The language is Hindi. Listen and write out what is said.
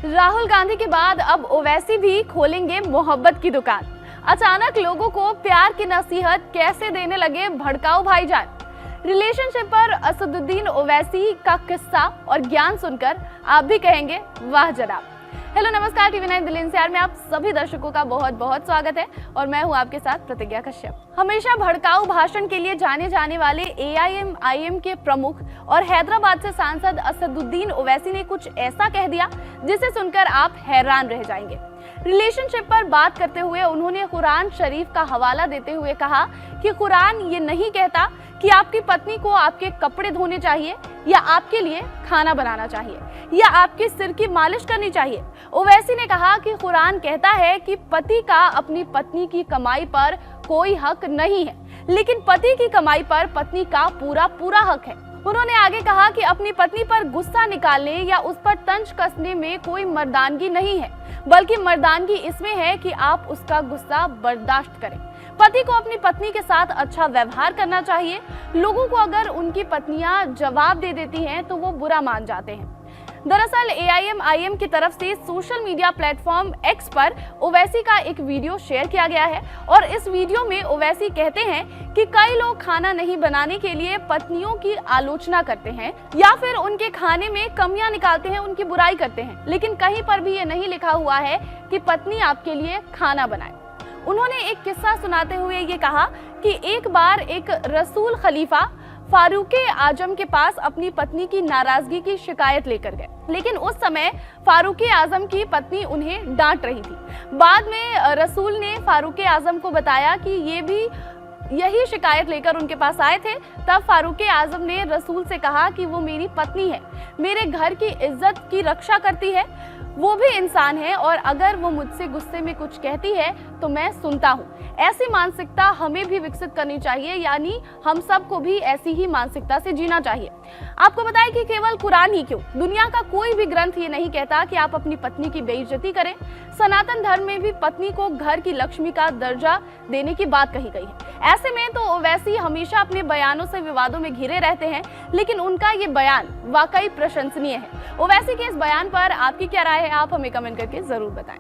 राहुल गांधी के बाद अब ओवैसी भी खोलेंगे मोहब्बत की दुकान। अचानक लोगों को प्यार की नसीहत कैसे देने लगे भड़काऊ भाईजान। रिलेशनशिप पर असदुद्दीन ओवैसी का किस्सा और ज्ञान सुनकर आप भी कहेंगे वाह जनाब। हेलो नमस्कार, TV9 दिल एनसीआर में आप सभी दर्शकों का बहुत बहुत स्वागत है और मैं हूं आपके साथ प्रतिज्ञा कश्यप। हमेशा भड़काऊ भाषण के लिए जाने जाने वाले AIM के प्रमुख और हैदराबाद से सांसद असदुद्दीन ओवैसी ने कुछ ऐसा कह दिया जिसे सुनकर आप हैरान रह जाएंगे। रिलेशनशिप पर बात करते हुए उन्होंने कुरान शरीफ का हवाला देते हुए कहा कि कुरान ये नहीं कहता कि आपकी पत्नी को आपके कपड़े धोने चाहिए या आपके लिए खाना बनाना चाहिए या आपके सिर की मालिश करनी चाहिए। ओवैसी ने कहा कि कुरान कहता है कि पति का अपनी पत्नी की कमाई पर कोई हक नहीं है, लेकिन पति की कमाई पर पत्नी का पूरा हक है। उन्होंने आगे कहा कि अपनी पत्नी पर गुस्सा निकालने या उस पर तंज कसने में कोई मर्दानगी नहीं है, बल्कि मर्दानगी इसमें है कि आप उसका गुस्सा बर्दाश्त करें। पति को अपनी पत्नी के साथ अच्छा व्यवहार करना चाहिए। लोगों को अगर उनकी पत्नियां जवाब दे देती हैं तो वो बुरा मान जाते हैं। दरअसल AIM की तरफ से सोशल मीडिया प्लेटफॉर्म X पर ओवैसी का एक वीडियो शेयर किया गया है और इस वीडियो में ओवैसी कहते हैं कि कई लोग खाना नहीं बनाने के लिए पत्नियों की आलोचना करते हैं या फिर उनके खाने में कमियां निकालते हैं, उनकी बुराई करते हैं, लेकिन कहीं पर भी ये नहीं लिखा हुआ है कि पत्नी आपके लिए खाना बनाए। उन्होंने एक किस्सा सुनाते हुए ये कहा कि एक बार एक रसूल खलीफा फारूक आजम के पास अपनी पत्नी की नाराजगी की शिकायत लेकर गए, लेकिन उस समय फारूक आजम की पत्नी उन्हें डांट रही थी। बाद में रसूल ने फारूक आजम को बताया कि ये भी यही शिकायत लेकर उनके पास आए थे। तब फारूक आजम ने रसूल से कहा कि वो मेरी पत्नी है, मेरे घर की इज्जत की रक्षा करती है, वो भी इंसान है और अगर वो मुझसे गुस्से में कुछ कहती है तो मैं सुनता हूँ। ऐसी मानसिकता हमें भी विकसित करनी चाहिए, यानी हम सबको भी ऐसी ही मानसिकता से जीना चाहिए। आपको बताएं कि केवल कुरान ही क्यों, दुनिया का कोई भी ग्रंथ ये नहीं कहता कि आप अपनी पत्नी की बेइज्जती करें। सनातन धर्म में भी पत्नी को घर की लक्ष्मी का दर्जा देने की बात कही गई है। ऐसे में तो ओवैसी हमेशा अपने बयानों से विवादों में घिरे रहते हैं, लेकिन उनका ये बयान वाकई प्रशंसनीय है। ओवैसी के इस बयान पर आपकी क्या राय है, आप हमें कमेंट करके जरूर बताएं।